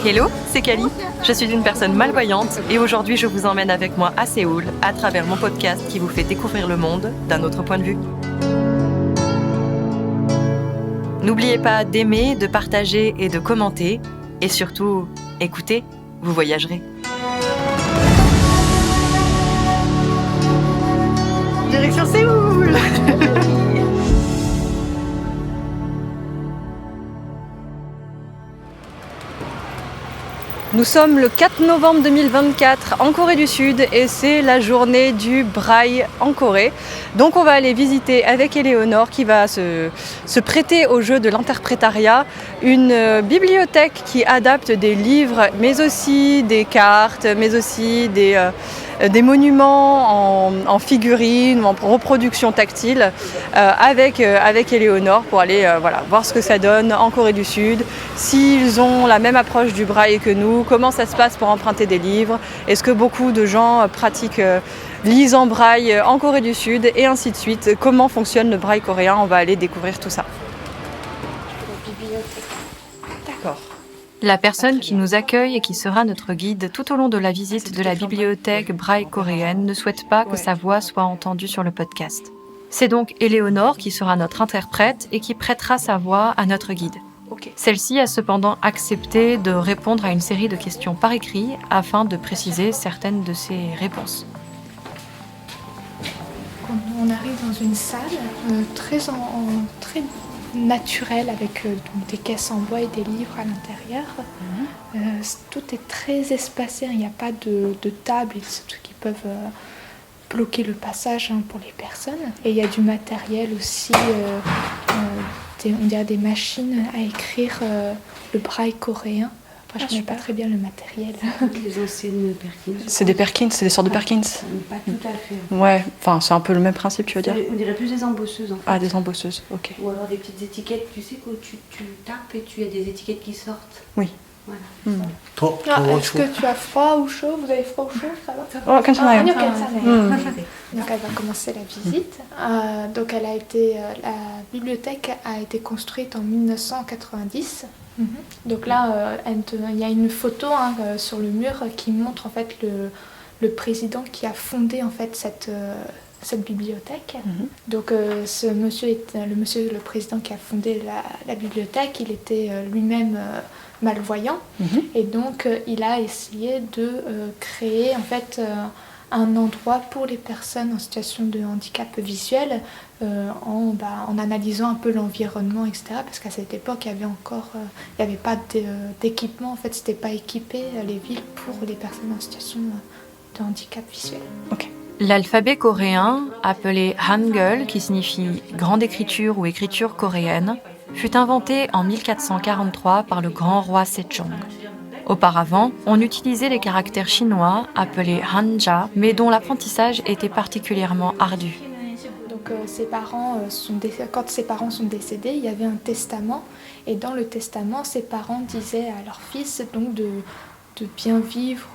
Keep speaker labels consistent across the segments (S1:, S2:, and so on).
S1: Hello, c'est Kali. Je suis une personne malvoyante et aujourd'hui je vous emmène avec moi à Séoul à travers mon podcast qui vous fait découvrir le monde d'un autre point de vue. N'oubliez pas d'aimer, de partager et de commenter. Et surtout, écoutez, vous voyagerez. Direction Séoul. Nous sommes le 4 novembre 2024 en Corée du Sud et c'est la journée du braille en Corée. Donc on va aller visiter avec Éléonore qui va se prêter au jeu de l'interprétariat une bibliothèque qui adapte des livres mais aussi des cartes, mais aussi des monuments en figurines ou en reproduction tactile avec Éléonore pour aller voir ce que ça donne en Corée du Sud, s'ils ont la même approche du braille que nous, comment ça se passe pour emprunter des livres, est-ce que beaucoup de gens lisent en braille en Corée du Sud et ainsi de suite, comment fonctionne le braille coréen, on va aller découvrir tout ça. D'accord. La personne qui nous accueille et qui sera notre guide tout au long de la visite de la bibliothèque braille coréenne ne souhaite pas que sa voix soit entendue sur le podcast. C'est donc Éléonore qui sera notre interprète et qui prêtera sa voix à notre guide. Celle-ci a cependant accepté de répondre à une série de questions par écrit afin de préciser certaines de ses réponses.
S2: On arrive dans une salle très naturelle avec des caisses en bois et des livres à l'intérieur. Tout est très espacé, il n'y a pas de table et surtout qui peuvent bloquer le passage pour les personnes. Et il y a du matériel aussi, on dirait des machines à écrire le braille coréen. Après, je ne connais pas très bien le matériel.
S3: Les anciennes Perkins.
S1: C'est des Perkins, c'est des sortes de Perkins.
S3: Pas tout à fait.
S1: Ouais, enfin c'est un peu le même principe, tu veux dire.
S3: On dirait plus des embosseuses en fait.
S1: Ah, des embosseuses, ok.
S3: Ou alors des petites étiquettes, tu sais, quand tu tapes et tu as des étiquettes qui sortent.
S1: Oui.
S3: Voilà.
S2: Est-ce que tu as froid ou chaud? Vous avez froid ou chaud? Ça va?
S1: Oh, 괜찮아요.
S2: Donc elle va commencer la visite. Donc la bibliothèque a été construite en 1990. Donc là, il y a une photo sur le mur qui montre en fait le président qui a fondé en fait cette bibliothèque. Donc le président qui a fondé la bibliothèque, il était lui-même malvoyant et donc il a essayé de créer en fait un endroit pour les personnes en situation de handicap visuel en analysant un peu l'environnement, etc. Parce qu'à cette époque, il n'y avait pas d'équipement, en fait, c'était pas équipé les villes pour les personnes en situation de handicap visuel.
S1: Okay. L'alphabet coréen, appelé Hangul, qui signifie grande écriture ou écriture coréenne, fut inventé en 1443 par le grand roi Sejong. Auparavant, on utilisait les caractères chinois, appelés Hanja, mais dont l'apprentissage était particulièrement ardu.
S2: Donc quand ses parents sont décédés, il y avait un testament, et dans le testament, ses parents disaient à leur fils donc de bien vivre,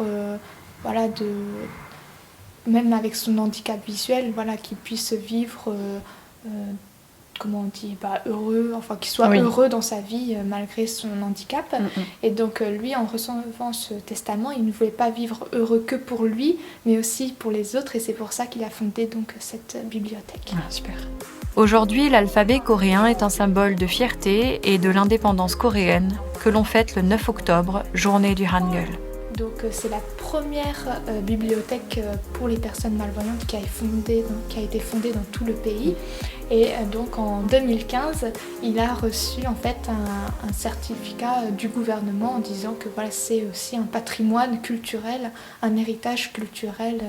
S2: même avec son handicap visuel, qu'il puisse vivre heureux, qu'il soit heureux dans sa vie malgré son handicap. Et donc lui, en recevant ce testament, il ne voulait pas vivre heureux que pour lui, mais aussi pour les autres, et c'est pour ça qu'il a fondé donc cette bibliothèque.
S1: Ah, super. Aujourd'hui, l'alphabet coréen est un symbole de fierté et de l'indépendance coréenne que l'on fête le 9 octobre, journée du Hangul.
S2: Donc c'est la première bibliothèque pour les personnes malvoyantes qui a été fondée dans tout le pays. Et donc en 2015, il a reçu en fait un certificat du gouvernement en disant que c'est aussi un patrimoine culturel, un héritage culturel.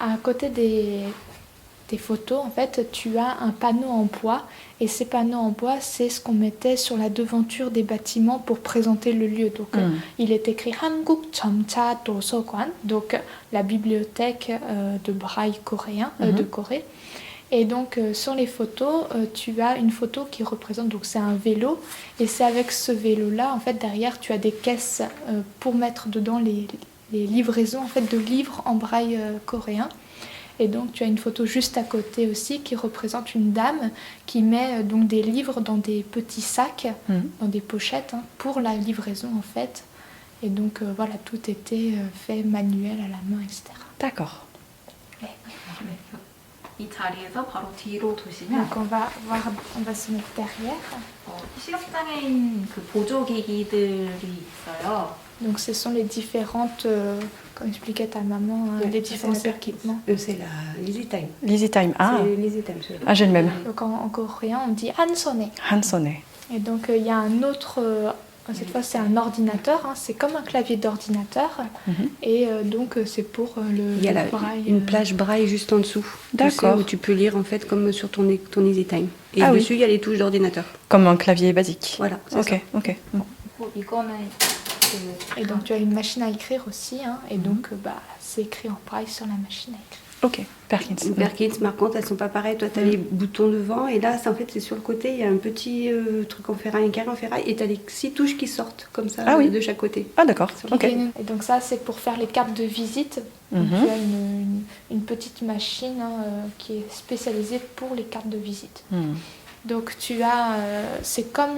S2: À côté des photos, en fait, tu as un panneau en bois, et ces panneaux en bois, c'est ce qu'on mettait sur la devanture des bâtiments pour présenter le lieu. Donc, il est écrit Hanguk Jeomcha Doseokwan, donc la bibliothèque de braille coréen de Corée. Et donc, sur les photos, tu as une photo qui représente, donc c'est un vélo, et c'est avec ce vélo-là, en fait, derrière, tu as des caisses pour mettre dedans les livraisons en fait, de livres en braille coréen. Et donc tu as une photo juste à côté aussi qui représente une dame qui met donc des livres dans des petits sacs, dans des pochettes pour la livraison en fait. Et donc voilà, tout était fait manuel à la main, etc.
S1: D'accord.
S3: 이 자리에서 바로 뒤로 도시면
S2: Donc on va se mettre derrière.
S3: 시각장애인 그 보조기기들이 있어요.
S2: Donc ce sont les différentes, comme expliquait ta maman, les différents équipements.
S3: C'est la Easy Time.
S1: L'Easy Time. Ah,
S3: C'est l'Easy Time.
S1: ah j'ai le même.
S2: Donc en coréen on dit hansone.
S1: Hansone.
S2: Et donc il y a un autre, cette fois c'est un ordinateur, c'est comme un clavier d'ordinateur. Et donc c'est pour le
S3: Il y a
S2: braille.
S3: une plage braille juste en dessous.
S1: D'accord.
S3: Où tu peux lire en fait comme sur ton Easy Time. Et
S1: Ah oui.
S3: dessus il y a les touches d'ordinateur.
S1: Comme un clavier basique.
S3: Voilà. c'est
S1: Ok,
S3: ça.
S1: ok.
S3: 이거는
S2: Et donc tu as une machine à écrire aussi, et donc c'est écrit en braille sur la machine à écrire.
S1: Ok, Perkins.
S3: Les Perkins marquantes, elles sont pas pareilles. Toi, tu as les boutons devant et là, c'est sur le côté, il y a un petit truc en ferraille, un carré en ferraille et tu as les 6 touches qui sortent comme ça de chaque côté.
S1: Ah d'accord, ok.
S2: Et donc ça c'est pour faire les cartes de visite. Donc, tu as une petite machine qui est spécialisée pour les cartes de visite. Donc tu as, c'est comme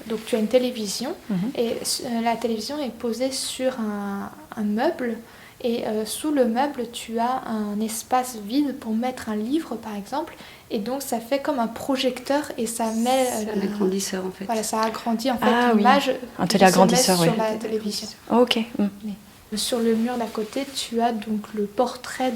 S2: donc tu as une télévision et la télévision est posée sur un meuble. Et sous le meuble, tu as un espace vide pour mettre un livre, par exemple. Et donc, ça fait comme un projecteur et ça met...
S3: C'est un agrandisseur, en fait.
S2: Voilà, ça agrandit, en fait, l'image
S1: un téléagrandisseur,
S2: sur la télévision.
S1: Ok.
S2: Sur le mur d'à côté, tu as donc le portrait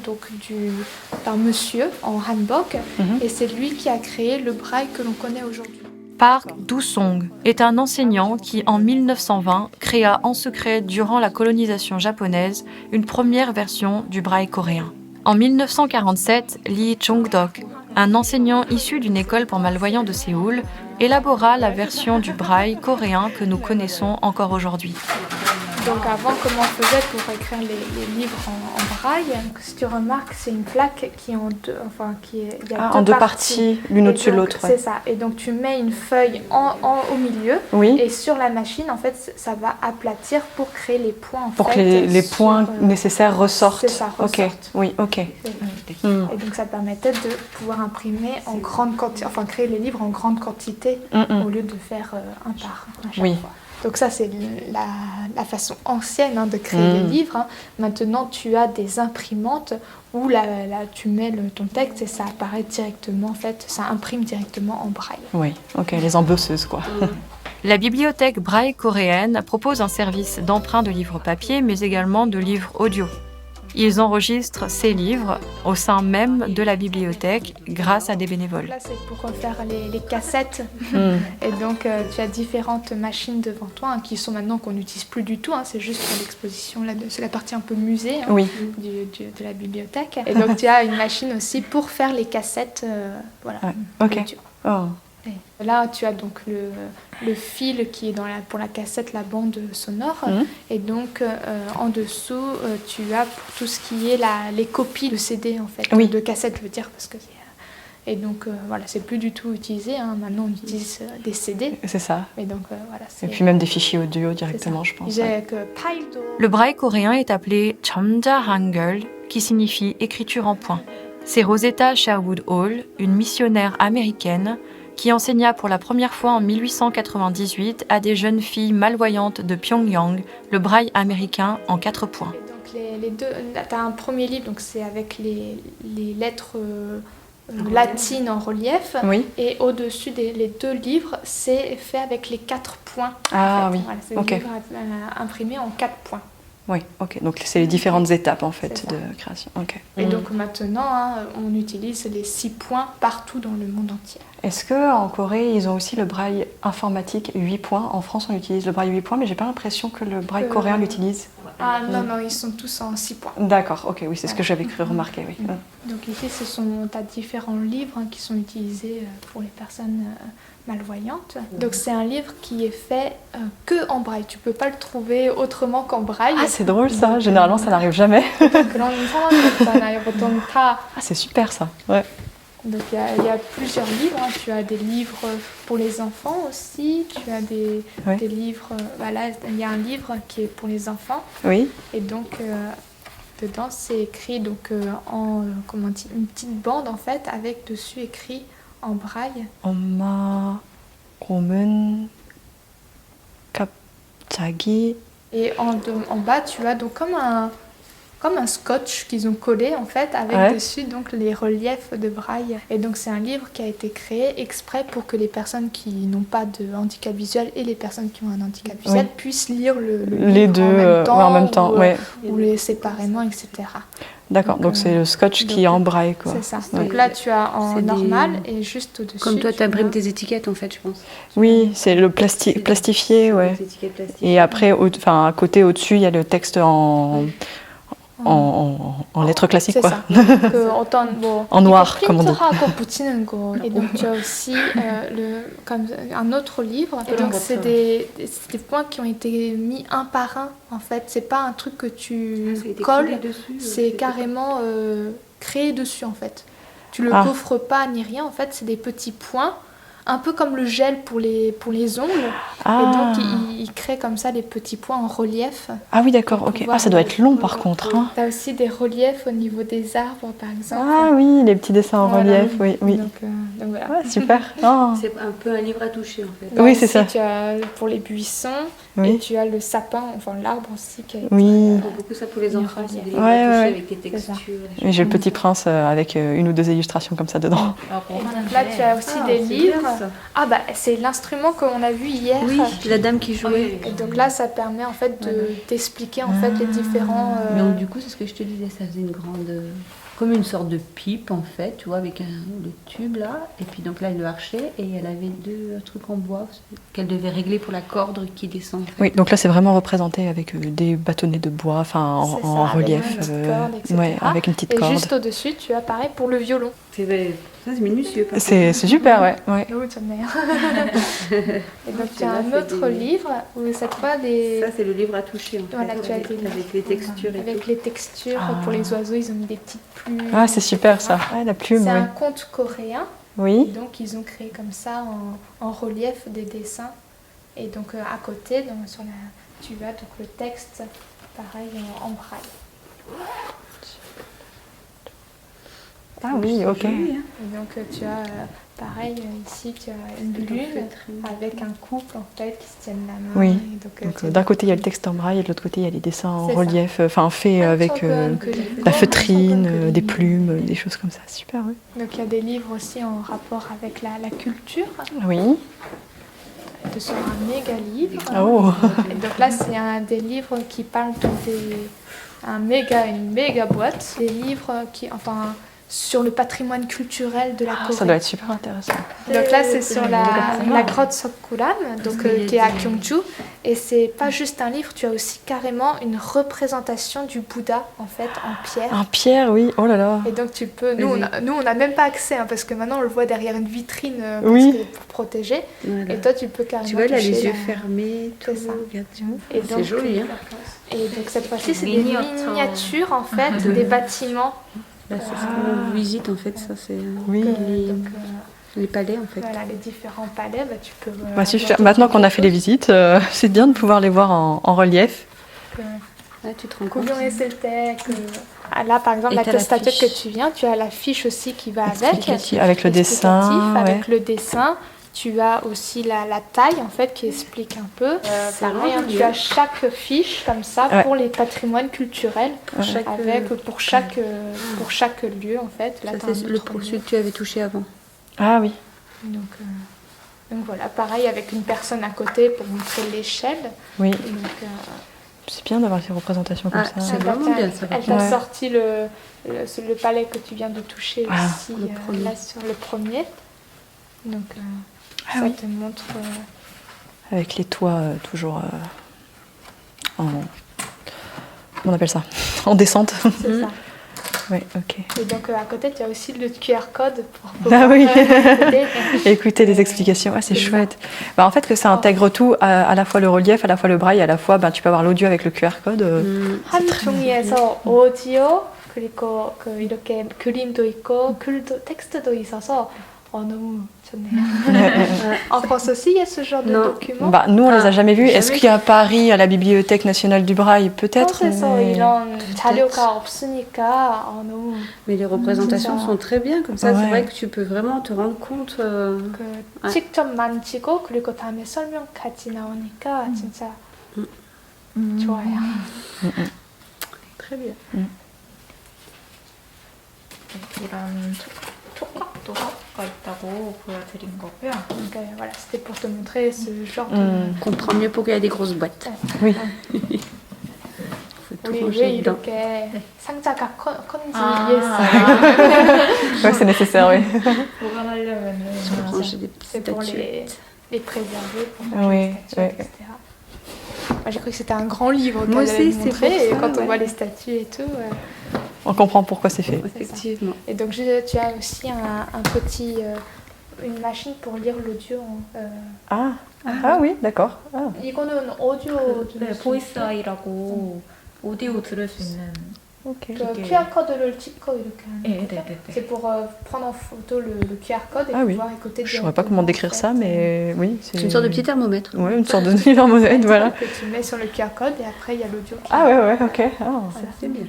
S2: d'un monsieur en hanbok. Et c'est lui qui a créé le braille que l'on connaît aujourd'hui.
S1: Park Do-song est un enseignant qui, en 1920, créa en secret, durant la colonisation japonaise, une première version du braille coréen. En 1947, Lee Chong-dok, un enseignant issu d'une école pour malvoyants de Séoul, élabora la version du braille coréen que nous connaissons encore aujourd'hui.
S2: Donc avant, comment on faisait pour écrire les livres en braille? Si tu remarques, c'est une plaque qui est en deux, il y a
S1: deux parties, l'une au-dessus de l'autre.
S2: C'est ça. Et donc tu mets une feuille au milieu, et sur la machine, en fait, ça va aplatir pour créer les points.
S1: Pour que les points nécessaires ressortent.
S2: C'est ça, ressortent.
S1: Ok. Oui, ok.
S2: Et donc ça permettait de pouvoir imprimer en grande quantité, créer les livres en grande quantité au lieu de faire un par un à chaque fois. Donc ça, c'est la façon ancienne de créer les livres. Maintenant, tu as des imprimantes où là, tu mets ton texte et ça apparaît directement, en fait, ça imprime directement en braille.
S1: Oui, ok, les embosseuses, quoi. La bibliothèque Braille coréenne propose un service d'emprunt de livres papier, mais également de livres audio. Ils enregistrent ces livres au sein même de la bibliothèque grâce à des bénévoles.
S2: Là, c'est pour faire les cassettes. Et donc, tu as différentes machines devant toi qui sont maintenant qu'on n'utilise plus du tout. C'est juste pour l'exposition. C'est la partie un peu musée de la bibliothèque. Et donc, tu as une machine aussi pour faire les cassettes.
S1: Ok.
S2: Et là, tu as donc le fil qui est pour la cassette, la bande sonore. Et donc, en dessous, tu as pour tout ce qui est les copies de CD, en fait. De cassettes, je veux dire, parce que et donc, c'est plus du tout utilisé. Maintenant, on utilise des CD.
S1: C'est ça.
S2: Et donc,
S1: et puis même des fichiers audio directement, je pense. Le braille coréen est appelé Chomja Hangul, qui signifie écriture en point. C'est Rosetta Sherwood Hall, une missionnaire américaine, qui enseigna pour la première fois en 1898 à des jeunes filles malvoyantes de Pyongyang le braille américain en 4 points.
S2: Et donc les deux, tu as un premier livre, donc c'est avec les lettres latines en relief, et au-dessus les deux livres, c'est fait avec les 4 points. C'est des livres imprimés en 4 points.
S1: Oui, ok. Donc c'est les différentes étapes en fait de création. Okay.
S2: Et donc maintenant, on utilise les 6 points partout dans le monde entier.
S1: Est-ce qu'en Corée, ils ont aussi le braille informatique 8 points? En France, on utilise le braille 8 points, mais j'ai pas l'impression que le braille coréen l'utilise.
S2: Non, ils sont tous en 6 points.
S1: D'accord, ok, oui, c'est ce que j'avais cru remarquer, oui.
S2: Donc ici, tu as différents livres qui sont utilisés pour les personnes malvoyantes. Donc c'est un livre qui est fait que en braille. Tu peux pas le trouver autrement qu'en braille.
S1: Ah, c'est drôle ça, généralement ça n'arrive jamais. C'est super ça, ouais.
S2: Donc il y a plusieurs livres. Tu as des livres pour les enfants aussi. Tu as des livres. Là, il y a un livre qui est pour les enfants.
S1: Oui.
S2: Et donc dedans, c'est écrit donc comment on dit, une petite bande en fait, avec dessus écrit en braille.
S1: 엄마 곰은 갑자기.
S2: Et en bas, tu as donc comme un scotch qu'ils ont collé en fait, avec dessus donc les reliefs de braille. Et donc c'est un livre qui a été créé exprès pour que les personnes qui n'ont pas de handicap visuel et les personnes qui ont un handicap visuel puissent lire le
S1: les
S2: livre
S1: deux
S2: en même temps,
S1: ou
S2: les séparément, etc.
S1: D'accord, donc c'est le scotch qui est en braille, quoi.
S2: C'est ça. Donc là, tu as en normal et juste au-dessus.
S3: Comme toi, tu imprimes tes étiquettes, en fait, je pense.
S1: Oui, c'est le plastifié, ouais.
S3: Les étiquettes plastifiées.
S1: Et après, à côté, au-dessus, il y a le texte en lettres classiques, quoi. En noir, comme on dit.
S2: Et donc tu as aussi comme un autre livre. Et donc c'est des points qui ont été mis un par un, en fait. C'est pas un truc que tu colles, c'est carrément créé dessus, en fait. Tu le gaufres pas ni rien, en fait, c'est des petits points. Un peu comme le gel pour les ongles. Et donc, il crée comme ça des petits points en relief.
S1: Ah oui, d'accord, ok. Ça doit être long, par contre. Hein.
S2: Tu as aussi des reliefs au niveau des arbres, par exemple.
S1: Ah oui, les petits dessins en relief, oui.
S2: Donc voilà.
S1: Super. Oh.
S3: C'est un peu un livre à toucher, en fait.
S1: Oui, c'est ça.
S2: Tu as pour les buissons, et tu as le sapin, enfin l'arbre aussi. Qui a été,
S3: beaucoup ça pour les enfants, c'est des livres à toucher avec des textures.
S1: Et j'ai le Petit Prince avec une ou deux illustrations comme ça dedans.
S2: Donc là, tu as aussi des livres. Ah bah c'est l'instrument qu'on a vu hier.
S3: Oui, la dame qui jouait.
S2: Et donc là, ça permet en fait d'expliquer en fait les différents.
S3: Mais donc, du coup, c'est ce que je te disais, ça faisait une grande, comme une sorte de pipe en fait, tu vois, avec le tube là. Et puis donc là, elle le archait et elle avait deux trucs en bois qu'elle devait régler pour la corde qui descend. En fait.
S1: Oui, donc là, c'est vraiment représenté avec des bâtonnets de bois, enfin en relief, avec une petite corde.
S2: Et juste au-dessus, tu as pareil pour le violon.
S3: Ça, c'est minutieux.
S1: C'est super, ouais.
S2: Et donc, tu as un autre livre où cette fois des.
S3: Ça, c'est le livre à toucher, en fait.
S2: Voilà, tu as des
S3: avec les textures.
S2: Avec les textures. Pour les oiseaux, ils ont mis des petites plumes.
S1: Ah, c'est super ça. La plume.
S2: C'est un conte coréen.
S1: Oui.
S2: Et donc, ils ont créé comme ça en relief des dessins. Et donc, à côté, tu as donc le texte, pareil, en braille.
S1: Ah oui, ok.
S2: Et donc tu as, pareil, ici tu as une lune avec un couple en fait qui se tiennent la main.
S1: Oui, donc d'un côté il y a le texte en braille et de l'autre côté il y a les dessins en relief, fait avec la feutrine, des plumes, des choses comme ça. Super, oui.
S2: Donc il y a des livres aussi en rapport avec la culture.
S1: Oui.
S2: Sur un méga livre.
S1: Oh.
S2: Et donc là c'est des livres qui parlent une méga boîte. Des livres sur le patrimoine culturel de la Corée.
S1: Ça doit être super intéressant.
S2: Donc là, c'est sur la grotte Sokguram, qui est à Gyeongju. Et c'est pas juste un livre, tu as aussi carrément une représentation du Bouddha, en fait, en pierre.
S1: En pierre, oui. Oh là là.
S2: Et donc tu peux... Nous, on n'a même pas accès, parce que maintenant, on le voit derrière une vitrine pour protéger. Voilà. Et toi, tu peux carrément
S3: tu vois, il a les yeux fermés, tout ça. C'est joli, hein.
S2: Et donc cette fois-ci, c'est des miniatures, en fait, des bâtiments.
S3: Là, c'est ce qu'on visite en fait, ça c'est les palais en fait.
S2: Voilà, les différents palais, tu peux...
S1: super. Maintenant qu'on a fait les visites, c'est bien de pouvoir les voir en relief.
S3: Là, tu te rends compte.
S2: Là, par exemple, la statue que tu viens, tu as la fiche aussi qui va
S1: avec le dessin.
S2: Avec le dessin. Tu as aussi la taille en fait qui explique un peu. Pareil, tu as chaque fiche comme ça pour les patrimoines culturels, pour chaque lieu en fait. Là,
S3: ça c'est celui que tu avais touché avant.
S1: Ah oui.
S2: Donc voilà, pareil avec une personne à côté pour montrer l'échelle.
S1: Oui. C'est bien d'avoir ces représentations comme ça.
S3: C'est vraiment bien ça.
S2: Elle t'a sorti le palais que tu viens de toucher aussi là sur le premier. Donc ça te montre...
S1: Avec les toits toujours on appelle ça en descente.
S2: C'est ça.
S1: Oui, ok.
S2: Et donc à côté, tu as aussi le QR code pour
S1: écouter les explications. C'est chouette. En fait, que ça intègre tout, à la fois le relief, à la fois le braille, à la fois tu peux avoir l'audio avec le QR code.
S2: 한 종이에서 오디오 그리고 이렇게 그림도 있고 텍스트도 있어서 너무 좋네요. En France aussi, il y a ce genre de
S3: Non.
S2: documents.
S1: Bah, nous, on les a jamais vus. Est-ce
S3: jamais.
S1: qu'il y a à Paris, à la Bibliothèque nationale du Braille? Peut-être.
S2: 프랑스에서
S1: mais-
S2: 이런 자료가 없으니까 너무
S3: Mais les représentations
S2: ça.
S3: sont très bien comme ça.
S1: Ouais.
S3: C'est vrai que tu peux vraiment te rendre compte.
S2: 그
S3: 아.
S2: 직접 만지고 그리고 다음에 설명까지 나오니까 진짜 좋아요.
S3: Très bien.
S4: 이런 촉각도서가 있다고 보여드린 거고요.
S2: Donc voilà, c'était pour te montrer ce genre de...
S1: Hmm.
S3: On comprend mieux pourquoi il y a des grosses boîtes.
S1: Oui.
S3: Faut tout
S2: 우리 왜
S3: ranger dedans.
S2: 이렇게 상자가 큰지
S4: 아.
S2: 이해했어요.
S1: Ouais, c'est nécessaire, oui.
S4: 보관하려면은
S3: Ranger des
S2: C'est
S3: petites
S2: pour
S3: statuettes.
S2: les préserver, pour
S1: Ah
S2: ranger
S1: oui,
S2: les statues,
S1: ouais.
S2: etc. Moi, j'ai cru que c'était un grand livre
S3: Moi
S2: qu'elle allait
S3: aussi,
S2: nous
S3: c'est
S2: montrer,
S3: pour
S2: et
S3: ça,
S2: quand on
S3: ouais.
S2: voit les statues et tout...
S1: On comprend pourquoi c'est fait.
S3: Effectivement.
S2: Et donc tu as aussi un petit... une machine pour lire l'audio.
S1: Ah oui, d'accord. Ah.
S2: 이거는 오디오
S4: 네, 보이스 아이라고 오디오 들을 수 있는
S1: Ok.
S2: 그
S4: 이게-
S2: QR 코드를 찍고 이렇게 하는
S4: 네,
S2: 거죠?
S4: 네, 네, 네.
S2: C'est pour prendre en photo le QR code et
S1: Ah oui.
S2: pouvoir écouter
S1: Je saurais pas comment décrire ça, mais oui.
S3: C'est une sorte de petit thermomètre.
S1: Ouais, une sorte de thermomètre, voilà.
S2: Que tu mets sur le QR code et après il y a l'audio qui...
S1: Ah ouais, ok. Ah.
S2: Voilà.
S3: C'est bien.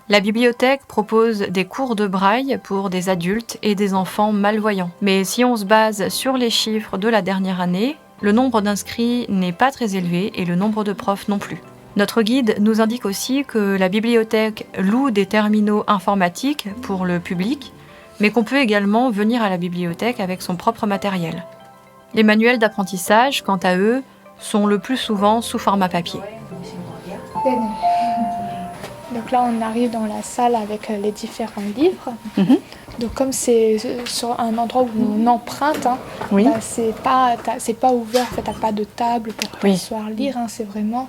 S1: La bibliothèque propose des cours de braille pour des adultes et des enfants malvoyants. Mais si on se base sur les chiffres de la dernière année, le nombre d'inscrits n'est pas très élevé et le nombre de profs non plus. Notre guide nous indique aussi que la bibliothèque loue des terminaux informatiques pour le public, mais qu'on peut également venir à la bibliothèque avec son propre matériel. Les manuels d'apprentissage, quant à eux, sont le plus souvent sous format papier.
S2: 네네. Donc là on arrive dans la salle avec les différents livres.
S1: Mhm.
S2: Donc comme c'est sur un endroit où on emprunte, hein,
S1: Oui.
S2: bah, c'est pas ouvert, en fait, t'as pas de table pour
S1: Oui.
S2: s'asseoir lire, hein, c'est vraiment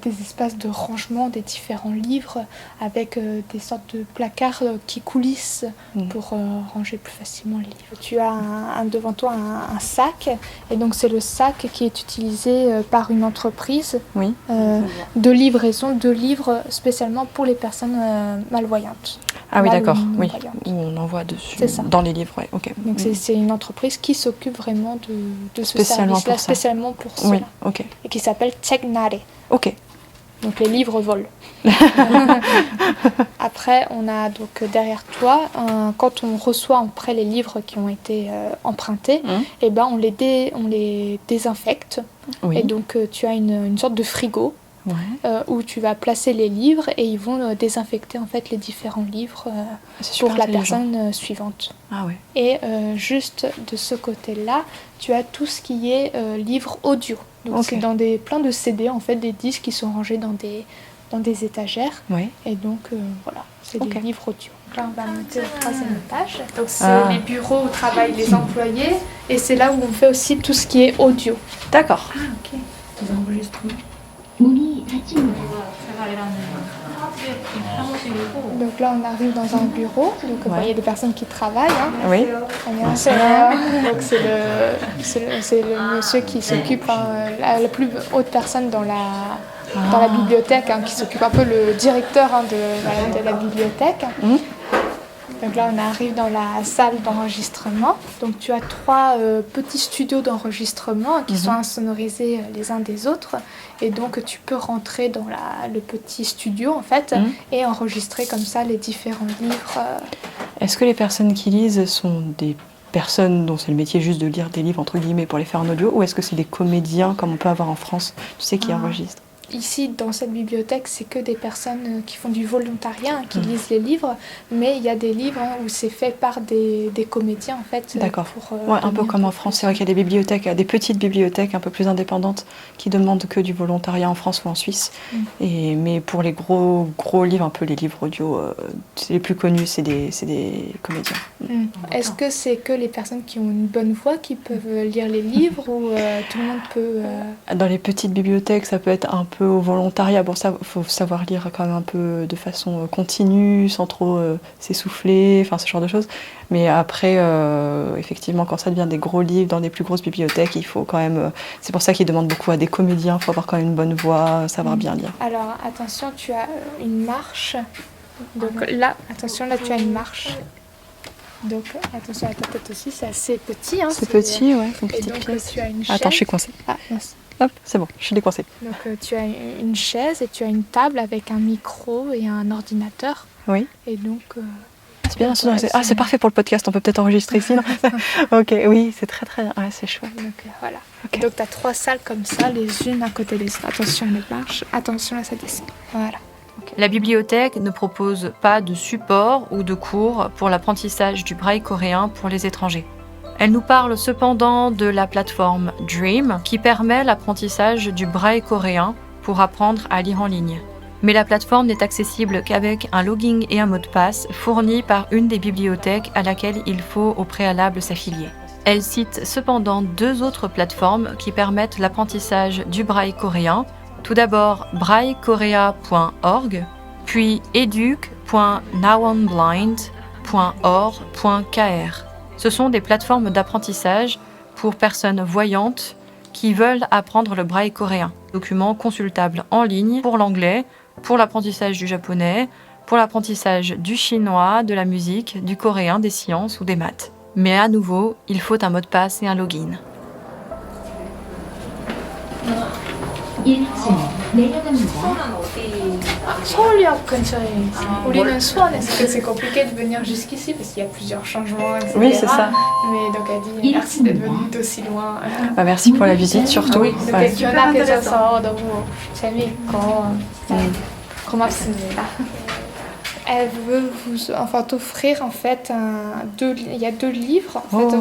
S2: des espaces de rangement des différents livres avec des sortes de placards qui coulissent
S1: Mm.
S2: pour ranger plus facilement les livres. Tu as devant toi un sac, et donc c'est le sac qui est utilisé par une entreprise
S1: Oui.
S2: de livraison de livres spécialement pour les personnes malvoyantes.
S1: Ah oui,
S2: Mal ou
S1: d'accord.
S2: non
S1: Oui.
S2: voyantes.
S1: Où on envoie dessus
S2: C'est ça.
S1: dans les livres, ouais. Ok.
S2: Donc c'est une entreprise qui s'occupe vraiment de ce
S1: Spécialement
S2: service-là,
S1: pour ça.
S2: spécialement pour cela,
S1: Oui. Ok.
S2: et qui s'appelle Checknare.
S1: Ok.
S2: Donc les livres volent. Après, on a donc derrière toi, quand on reçoit en prêt les livres qui ont été empruntés, et ben on les désinfecte.
S1: Oui.
S2: Et donc tu as une sorte de frigo
S1: Ouais.
S2: où tu vas placer les livres et ils vont désinfecter en fait les différents livres
S1: C'est
S2: pour
S1: super
S2: la
S1: intelligent.
S2: personne suivante.
S1: Ah ouais.
S2: Et juste de ce côté-là, tu as tout ce qui est livres audio. Donc
S1: Ok.
S2: c'est dans plein de CD en fait, des disques qui sont rangés dans des étagères.
S1: Ouais.
S2: Et donc voilà, c'est
S1: Ok.
S2: des livres audio. Là on va monter au troisième étage. Donc c'est
S1: Ah.
S2: les bureaux où travaillent les employés et c'est là où on fait aussi tout ce qui est audio.
S1: D'accord.
S4: des enregistrements. 제가 일하는 사무실이고
S2: Donc là on arrive dans un bureau, donc bon, il y a des personnes qui travaillent. Hein.
S1: Oui.
S2: Donc c'est le monsieur qui s'occupe, la plus haute personne dans la bibliothèque, hein, qui s'occupe un peu le directeur de la bibliothèque.
S1: Mhm.
S2: Donc là on arrive dans la salle d'enregistrement. Donc tu as 3 petits studios d'enregistrement qui sont insonorisés les uns des autres. Et donc tu peux rentrer dans le petit studio en fait et enregistrer comme ça les différents livres.
S1: Est-ce que les personnes qui lisent sont des personnes dont c'est le métier juste de lire des livres entre guillemets pour les faire en audio, ou est-ce que c'est des comédiens comme on peut avoir en France, tu sais, qui enregistrent?
S2: Ici, dans cette bibliothèque, c'est que des personnes qui font du volontariat, qui lisent les livres, mais il y a des livres où c'est fait par des comédiens, en fait.
S1: D'accord.
S2: pour,
S1: Ouais, un peu
S2: donner
S1: comme en France. C'est vrai qu'il y a des bibliothèques, des petites bibliothèques un peu plus indépendantes qui demandent que du volontariat en France ou en Suisse. Mais pour les gros livres, un peu les livres audio, les plus connus, c'est des comédiens.
S2: Est-ce que c'est que les personnes qui ont une bonne voix qui peuvent lire les livres ou tout le monde peut...
S1: Dans les petites bibliothèques, ça peut être un peu au volontariat. Bon, ça, faut savoir lire quand même un peu de façon continue, sans trop s'essouffler, enfin ce genre de choses. Mais après, effectivement, quand ça devient des gros livres dans des plus grosses bibliothèques, il faut quand même... c'est pour ça qu'ils demandent beaucoup à des comédiens. Il faut avoir quand même une bonne voix, savoir bien lire.
S2: Alors, attention, tu as une marche. Donc là, attention, là, tu as une marche. Donc attention à ta tête aussi, c'est assez petit. Hein,
S1: C'est petit, ouais, c'est une
S2: Et
S1: petite
S2: donc
S1: pièce.
S2: tu as une chaise.
S1: Attends, je suis coincée.
S2: Ah, mince.
S1: Hop, c'est bon, je suis décoincée.
S2: Donc tu as une chaise et tu as une table avec un micro et un ordinateur.
S1: Oui.
S2: Et donc...
S1: C'est bien sonorisé.
S2: ouais,
S1: Ah, c'est parfait pour le podcast, on peut peut-être enregistrer ici, non? Ok, oui, c'est très très bien. Ouais, c'est chouette.
S2: Donc voilà.
S1: Ok.
S2: Donc tu as 3 salles comme ça, les unes à côté des autres. Attention les marches, attention à ça descend. Voilà.
S1: La bibliothèque ne propose pas de support ou de cours pour l'apprentissage du braille coréen pour les étrangers. Elle nous parle cependant de la plateforme Dream qui permet l'apprentissage du braille coréen pour apprendre à lire en ligne. Mais la plateforme n'est accessible qu'avec un login et un mot de passe fournis par une des bibliothèques à laquelle il faut au préalable s'affilier. Elle cite cependant 2 autres plateformes qui permettent l'apprentissage du braille coréen. Tout d'abord braillekorea.org, puis educ.nowonblind.org.kr. Ce sont des plateformes d'apprentissage pour personnes voyantes qui veulent apprendre le braille coréen. Documents consultables en ligne pour l'anglais, pour l'apprentissage du japonais, pour l'apprentissage du chinois, de la musique, du coréen, des sciences ou des maths. Mais à nouveau, il faut un mot de passe et un login.
S2: 서울역 근처에 우리는 수원에서 그래서 c'est compliqué de venir jusqu'ici parce qu'il y a plusieurs changements, etc.
S1: Oui, c'est ça.
S2: Mais donc elle dit merci d'être venue d'aussi loin.
S1: Bah, merci pour la visite surtout.
S2: Donc
S1: Ouais.
S2: elle 견학해줘서 너무 재미있고 고맙습니다. Elle veut t'offrir en fait il y a 2 livres. En fait,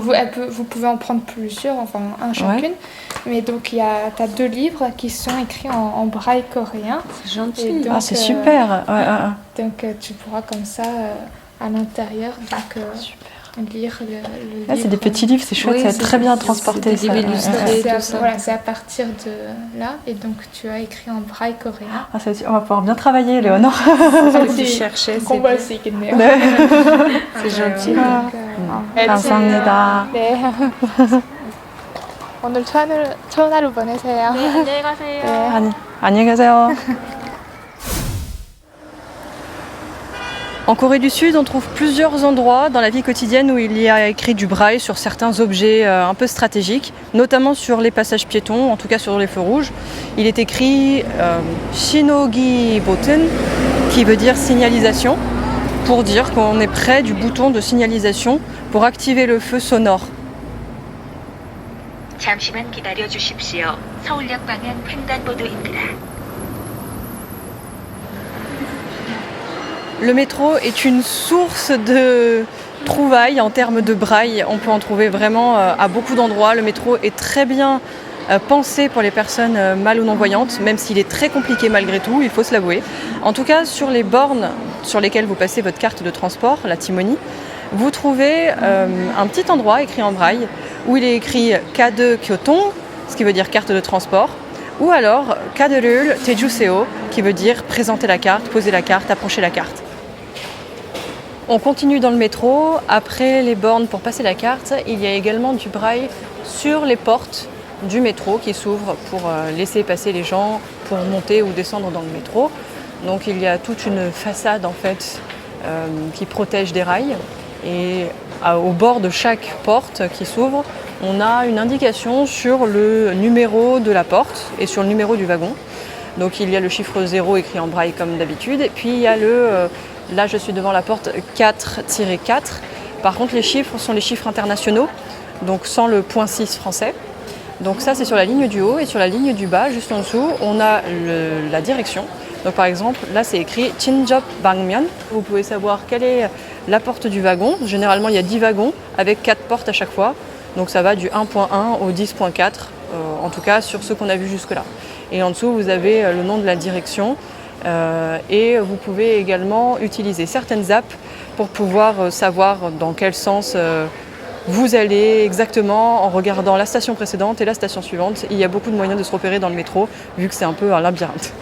S2: vous pouvez en prendre plusieurs, enfin un chacune.
S1: Ouais.
S2: Mais donc t'as 2 livres qui sont écrits en braille coréen.
S3: C'est gentil.
S2: Et donc,
S1: Ah, c'est super.
S2: Donc tu pourras comme ça à l'intérieur lire le livre.
S1: Ah, c'est des petits livres, c'est chouette,
S3: Oui,
S1: ça va être très bien transporté.
S3: c'est
S1: ça.
S3: des livres illustrés.
S2: C'est
S3: tout ça.
S2: voilà, c'est à partir de là. Et donc tu as écrit en braille coréen.
S1: Ah, on va pouvoir bien travailler, Léonore.
S3: Tu cherchais, c'est
S2: 공부할 수 있겠네요.
S3: c'est gentil.
S1: 감사합니다.
S2: 네. 오늘 좋은 하루 보내세요.
S4: 안녕히 가세요.
S1: 안녕히 계세요. En Corée du Sud, on trouve plusieurs endroits dans la vie quotidienne où il y a écrit du braille sur certains objets un peu stratégiques, notamment sur les passages piétons, en tout cas sur les feux rouges. Il est écrit Shinogi Boten, qui veut dire signalisation, pour dire qu'on est près du bouton de signalisation pour activer le feu sonore.
S5: 잠시만 기다려 주십시오. 서울역 방향 횡단보도입니다.
S1: Le métro est une source de trouvailles en termes de braille. On peut en trouver vraiment à beaucoup d'endroits. Le métro est très bien pensé pour les personnes mal ou non-voyantes, même s'il est très compliqué malgré tout, il faut se l'avouer. En tout cas, sur les bornes sur lesquelles vous passez votre carte de transport, la Timonie, vous trouvez un petit endroit écrit en braille où il est écrit K2 Kyotong, ce qui veut dire carte de transport, ou alors Kaderul Tejuseo, qui veut dire présenter la carte, poser la carte, approcher la carte. On continue dans le métro. Après les bornes pour passer la carte, il y a également du braille sur les portes du métro qui s'ouvrent pour laisser passer les gens pour monter ou descendre dans le métro. Donc il y a toute une façade en fait qui protège des rails. Et au bord de chaque porte qui s'ouvre, on a une indication sur le numéro de la porte et sur le numéro du wagon. Donc il y a le chiffre 0 écrit en braille comme d'habitude. Et puis il y a là je suis devant la porte 4-4. Par contre les chiffres sont les chiffres internationaux, donc sans le point 6 français. Donc ça c'est sur la ligne du haut, et sur la ligne du bas, juste en dessous, on a la direction. Donc par exemple, là c'est écrit Chinjop Bangmyeon. Vous pouvez savoir quelle est la porte du wagon. Généralement il y a 10 wagons avec 4 portes à chaque fois. Donc ça va du 1.1 au 10.4, en tout cas sur ce qu'on a vu jusque-là. Et en dessous vous avez le nom de la direction. Et vous pouvez également utiliser certaines apps pour pouvoir savoir dans quel sens vous allez exactement en regardant la station précédente et la station suivante. Il y a beaucoup de moyens de se repérer dans le métro vu que c'est un peu un labyrinthe.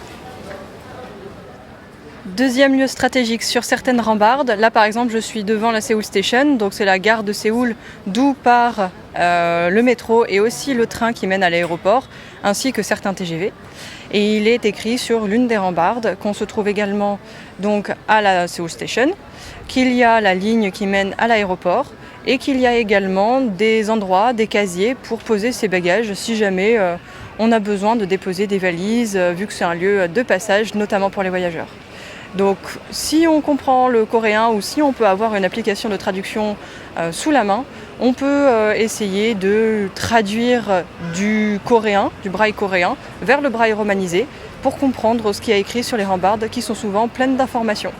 S1: Deuxième lieu stratégique sur certaines rambardes. Là par exemple je suis devant la Seoul Station, donc c'est la gare de Séoul d'où part le métro et aussi le train qui mène à l'aéroport, ainsi que certains TGV. Et il est écrit sur l'une des rambardes qu'on se trouve également donc à la Seoul Station, qu'il y a la ligne qui mène à l'aéroport et qu'il y a également des endroits, des casiers pour poser ses bagages si jamais on a besoin de déposer des valises, vu que c'est un lieu de passage, notamment pour les voyageurs. Donc si on comprend le coréen ou si on peut avoir une application de traduction sous la main, on peut essayer de traduire du coréen, du braille coréen, vers le braille romanisé pour comprendre ce qu'il y a écrit sur les rambardes qui sont souvent pleines d'informations.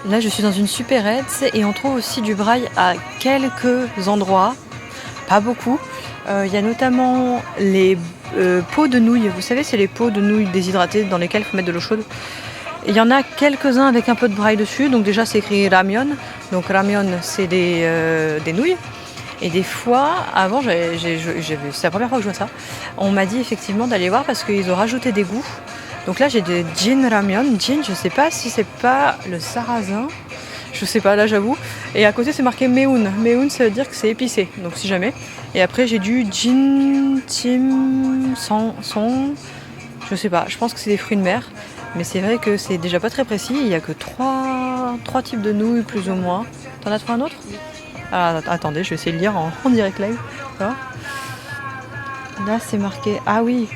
S1: Là je suis dans une supérette et on trouve aussi du braille à quelques endroits, pas beaucoup. Il y a notamment les pots de nouilles, vous savez c'est les pots de nouilles déshydratées dans lesquels il faut mettre de l'eau chaude. Il y en a quelques-uns avec un peu de braille dessus, donc déjà c'est écrit ramyeon, donc ramyeon c'est des nouilles. Et des fois, avant, c'est la première fois que je vois ça, on m'a dit effectivement d'aller voir parce qu'ils ont rajouté des goûts. Donc là j'ai des jin ramyeon, jin je sais pas si c'est pas le sarrasin, je sais pas là j'avoue. Et à côté c'est marqué meun, meun ça veut dire que c'est épicé, donc si jamais. Et après j'ai du jin tim son, je sais pas, je pense que c'est des fruits de mer. Mais c'est vrai que c'est déjà pas très précis, il n'y a que trois types de nouilles plus ou moins. T'en as trouvé un autre ? Ah, attendez, je vais essayer de lire en direct live. Là c'est marqué, ah oui,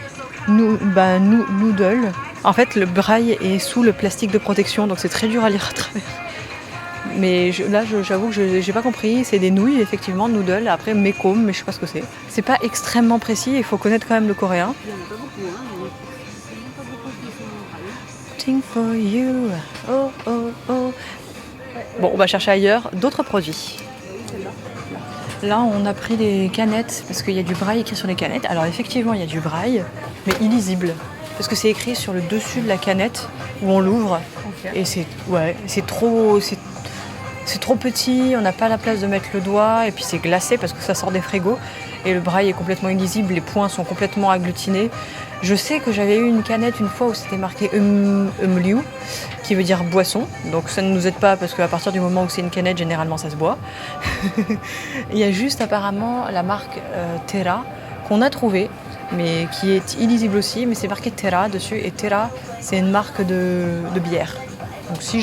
S1: noodle. En fait le braille est sous le plastique de protection, donc c'est très dur à lire à travers. Mais j'avoue que j'ai pas compris, c'est des nouilles effectivement, noodle, après mekom, mais je sais pas ce que c'est. C'est pas extrêmement précis, il faut connaître quand même le coréen. For you. Oh, oh, oh. Bon, on va chercher ailleurs d'autres produits. Là, on a pris des canettes parce qu'il y a du braille écrit sur les canettes. Alors effectivement, il y a du braille, mais illisible. Parce que c'est écrit sur le dessus de la canette où on l'ouvre. Okay. Et c'est trop petit, on n'a pas la place de mettre le doigt. Et puis c'est glacé parce que ça sort des frigos. Et le braille est complètement illisible, les points sont complètement agglutinés. Je sais que j'avais eu une canette une fois où c'était marqué umliu, qui veut dire boisson. Donc ça ne nous aide pas parce qu'à partir du moment où c'est une canette, généralement ça se boit. Il y a juste apparemment la marque Terra qu'on a trouvée, mais qui est illisible aussi. Mais c'est marqué Terra dessus et Terra c'est une marque de bière. Donc si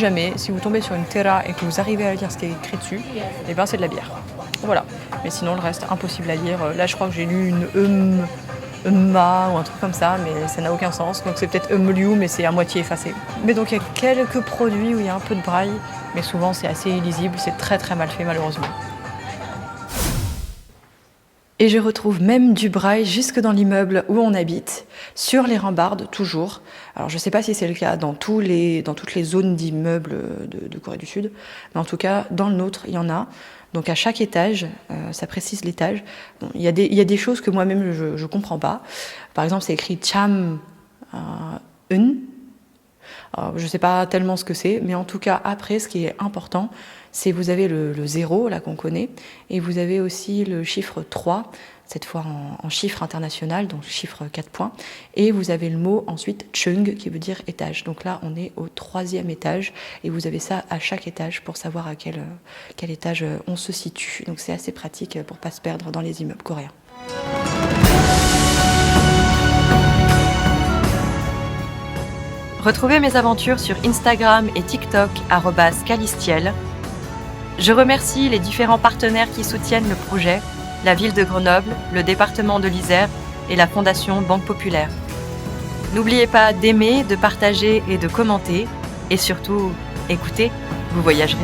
S1: vous tombez sur une Terra et que vous arrivez à lire ce qui est écrit dessus, eh ben c'est de la bière. Voilà. Mais sinon le reste impossible à lire. Là je crois que j'ai lu une Umma ou un truc comme ça, mais ça n'a aucun sens. Donc c'est peut-être Umliu, mais c'est à moitié effacé. Mais donc il y a quelques produits où il y a un peu de braille, mais souvent c'est assez illisible, c'est très très mal fait malheureusement. Et je retrouve même du braille jusque dans l'immeuble où on habite, sur les rambardes toujours. Alors je ne sais pas si c'est le cas dans toutes les zones d'immeubles de Corée du Sud, mais en tout cas dans le nôtre il y en a. Donc à chaque étage, ça précise l'étage. Bon, il y a des choses que moi-même je ne comprends pas. Par exemple, c'est écrit cham un. Je ne sais pas tellement ce que c'est, mais en tout cas, après, ce qui est important, c'est vous avez le 0, là qu'on connaît, et vous avez aussi le chiffre 3, cette fois en chiffre international, donc chiffre 4 points, et vous avez le mot ensuite chung, qui veut dire étage. Donc là, on est au 3e étage, et vous avez ça à chaque étage pour savoir à quel étage on se situe. Donc c'est assez pratique pour ne pas se perdre dans les immeubles coréens. Retrouvez mes aventures sur Instagram et TikTok @calistiel. Je remercie les différents partenaires qui soutiennent le projet, la ville de Grenoble, le département de l'Isère et la Fondation Banque Populaire. N'oubliez pas d'aimer, de partager et de commenter. Et surtout, écoutez, vous voyagerez.